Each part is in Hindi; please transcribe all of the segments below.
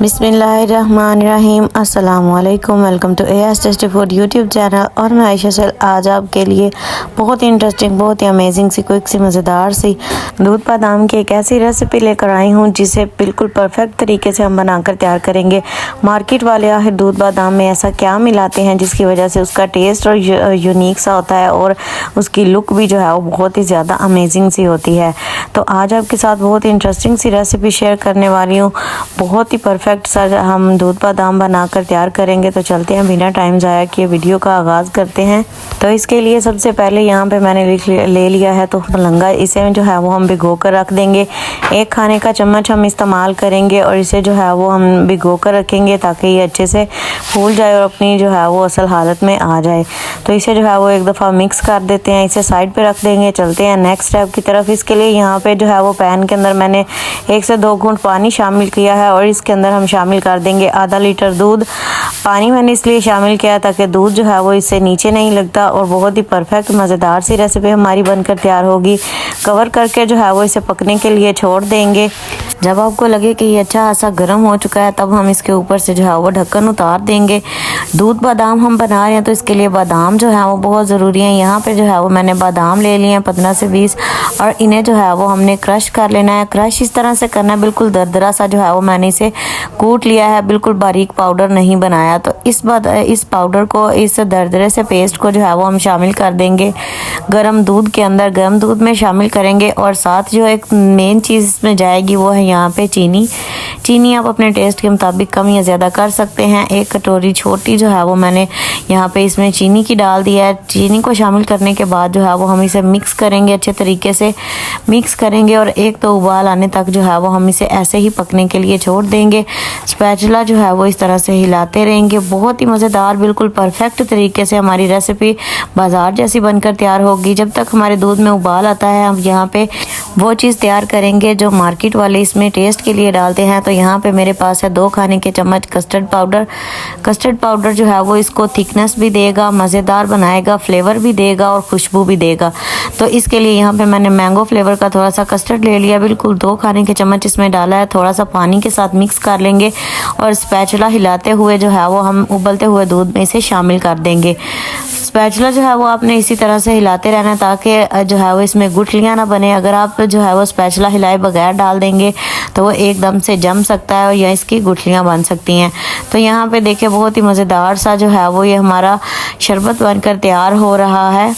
बिस्मिल्लाहिर्रहमानिर्रहीम अस्सलामुअलैकुम। Welcome to AS tasty food YouTube channel. और मैं आयशा सैल आज आपके लिए बहुत ही इंटरेस्टिंग, बहुत ही अमेजिंग सी, क्विक सी, मज़ेदार सी दूध बादाम की एक ऐसी रेसिपी लेकर आई हूँ जिसे बिल्कुल परफेक्ट तरीके से हम बनाकर तैयार करेंगे। मार्केट वाले आखिर दूध बादाम में ऐसा क्या मिलाते हैं जिसकी वजह से उसका टेस्ट और यूनिक सा होता है और उसकी लुक भी जो है वो बहुत ही ज़्यादा अमेजिंग सी होती है। तो आज आपके साथ बहुत ही इंटरेस्टिंग सी रेसिपी शेयर करने वाली हूँ। बहुत ही परफेक्ट सर हम दूध बादाम बनाकर तैयार करेंगे। तो चलते हैं बिना टाइम ज़ाया किए वीडियो का आगाज़ करते हैं। तो इसके लिए सबसे पहले यहाँ पे मैंने ले लिया है तो मलंगा, इसे जो है वो हम भिगो कर रख देंगे। 1 खाने का चम्मच हम इस्तेमाल करेंगे और इसे जो है वो हम भिगो कर रखेंगे ताकि ये अच्छे से फूल जाए और अपनी जो है वो असल हालत में आ जाए। तो इसे जो है वो एक दफ़ा मिक्स कर देते हैं, इसे साइड पे रख देंगे। चलते हैं नेक्स्ट स्टेप की तरफ। इसके लिए यहाँ पे जो है वो पैन के अंदर मैंने 1 से 2 घूंट पानी शामिल किया है और इसके अंदर हम शामिल कर देंगे आधा लीटर दूध। पानी मैंने इसलिए शामिल किया ताकि दूध जो है वो इससे नीचे नहीं लगता और बहुत ही परफेक्ट मज़ेदार सी रेसिपी हमारी बनकर तैयार होगी। कवर करके जो है वो इसे पकने के लिए छोड़ देंगे। जब आपको लगे कि ये अच्छा खासा गर्म हो चुका है तब हम इसके ऊपर से जो है वो ढक्कन उतार देंगे। दूध बादाम हम बना रहे हैं तो इसके लिए बादाम जो है वो बहुत ज़रूरी है। यहाँ पे जो है वो मैंने बादाम ले लिए हैं 15 से 20 और इन्हें जो है वो हमने क्रश कर लेना है। क्रश इस तरह से करना है, बिल्कुल दरदरा सा जो है वो मैंने इसे कूट लिया है, बिल्कुल बारीक पाउडर नहीं बनाया। तो इस पाउडर को, इस दरदरे से पेस्ट को जो है वो हम शामिल कर देंगे गर्म दूध के अंदर। गर्म दूध में शामिल करेंगे और साथ जो एक मेन चीज़ इसमें जाएगी वो है यहाँ पे चीनी आप अपने टेस्ट के मुताबिक कम या ज़्यादा कर सकते हैं। 1 कटोरी छोटी जो है वो मैंने यहाँ पे इसमें चीनी की डाल दिया है। चीनी को शामिल करने के बाद जो है वो हम इसे मिक्स करेंगे, अच्छे तरीके से मिक्स करेंगे और एक तो उबाल आने तक जो है वो हम इसे ऐसे ही पकने के लिए छोड़ देंगे। स्पैचुला जो है वो इस तरह से हिलाते रहेंगे। बहुत ही मज़ेदार, बिल्कुल परफेक्ट तरीके से हमारी रेसिपी बाजार जैसी बनकर तैयार होगी। जब तक हमारे दूध में उबाल आता है हम यहाँ पे वो चीज़ तैयार करेंगे जो मार्केट वाले इसमें टेस्ट के लिए डालते हैं। तो यहाँ पे मेरे पास है 2 खाने के चम्मच कस्टर्ड पाउडर। कस्टर्ड पाउडर जो है वो इसको थिकनेस भी देगा, मज़ेदार बनाएगा, फ्लेवर भी देगा और खुशबू भी देगा। तो इसके लिए यहाँ पे मैंने मैंगो फ्लेवर का थोड़ा सा कस्टर्ड ले लिया, बिल्कुल 2 खाने के चम्मच इसमें डाला है। थोड़ा सा पानी के साथ मिक्स कर लेंगे और स्पैचुला हिलाते हुए जो है वो हम उबलते हुए दूध में इसे शामिल कर देंगे। स्पैचुला जो है वो आपने इसी तरह से हिलाते रहना ताकि जो है वो इसमें गुठलियाँ ना बने। अगर आप जो है वो स्पैचुला हिलाए बगैर डाल देंगे तो वो एकदम से जम सकता है और या इसकी गुठलियाँ बन सकती हैं। तो यहाँ पे देखिए बहुत ही मज़ेदार सा जो है वो ये हमारा शरबत बनकर तैयार हो रहा है।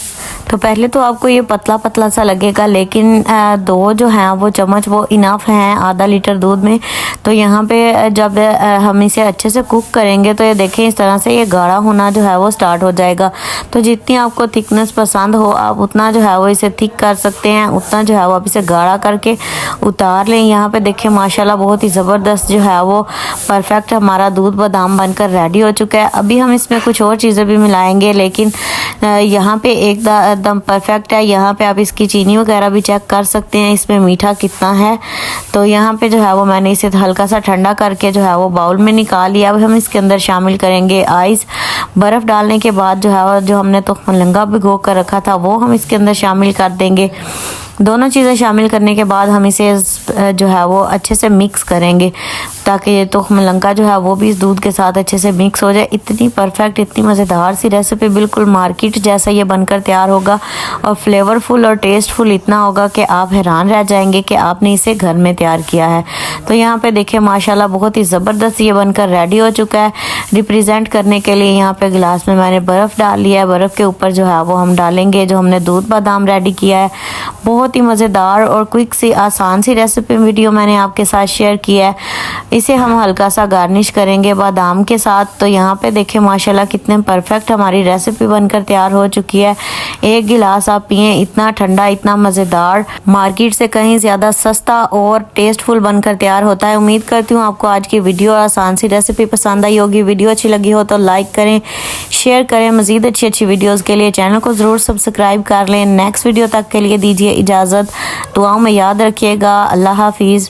तो पहले तो आपको ये पतला पतला सा लगेगा लेकिन 2 जो हैं वो चम्मच वो इनफ हैं आधा लीटर दूध में। तो यहाँ पे जब हम इसे अच्छे से कुक करेंगे तो ये देखें इस तरह से ये गाढ़ा होना जो है वो स्टार्ट हो जाएगा। तो जितनी आपको थिकनेस पसंद हो आप उतना जो है वो इसे थिक कर सकते हैं, उतना जो है वो आप इसे गाढ़ा करके उतार लें। यहाँ पे देखिए माशाल्लाह बहुत ही ज़बरदस्त जो है वो परफेक्ट हमारा दूध बादाम बनकर रेडी हो चुका है। अभी हम इसमें कुछ और चीज़ें भी मिलाएंगे लेकिन यहाँ पे एकदम परफेक्ट है। यहाँ पे आप इसकी चीनी वगैरह भी चेक कर सकते हैं इसमें मीठा कितना है। तो यहाँ पे जो है वो मैंने इसे हल्का सा ठंडा करके जो है वो बाउल में निकाल लिया। अब हम इसके अंदर शामिल करेंगे आइस। बर्फ़ डालने के बाद जो है वो जो हमने तो मलंगा भिगो कर रखा था वो हम इसके अंदर शामिल कर देंगे। दोनों चीज़ें शामिल करने के बाद हम इसे जो है वो अच्छे से मिक्स करेंगे ताकि ये तो मलंगा जो है वो भी इस दूध के साथ अच्छे से मिक्स हो जाए। इतनी परफेक्ट, इतनी मज़ेदार सी रेसिपी, बिल्कुल मार्केट जैसा ये बनकर तैयार होगा और फ्लेवरफुल और टेस्टफुल इतना होगा कि आप हैरान रह जाएंगे कि आपने इसे घर में तैयार किया है। तो यहाँ पे देखिए माशाल्लाह बहुत ही ज़बरदस्त ये बनकर रेडी हो चुका है। रिप्रेजेंट करने के लिए यहाँ पे गिलास में मैंने बर्फ़ डाल लिया है। बर्फ़ के ऊपर जो है वो हम डालेंगे जो हमने दूध बादाम रेडी किया है। बहुत ही मज़ेदार और क्विक सी आसान सी रेसिपी वीडियो मैंने आपके साथ शेयर किया है। इसे हम हल्का सा गार्निश करेंगे बादाम के साथ। तो यहाँ पे देखिए माशाल्लाह कितने परफेक्ट हमारी रेसिपी बनकर तैयार हो चुकी है। 1 गिलास आप पिए, इतना ठंडा, इतना मज़ेदार, मार्केट से कहीं ज़्यादा सस्ता और टेस्टफुल बनकर तैयार होता है। उम्मीद करती हूँ आपको आज की वीडियो और आसान सी रेसिपी पसंद आई होगी। वीडियो अच्छी लगी हो तो लाइक करें, शेयर करें। मज़ीद अच्छी वीडियोज़ के लिए चैनल को ज़रूर सब्सक्राइब कर लें। नेक्स्ट वीडियो तक के लिए दीजिए इजाज़त। दुआओं में याद रखिएगा। अल्लाह हाफिज़।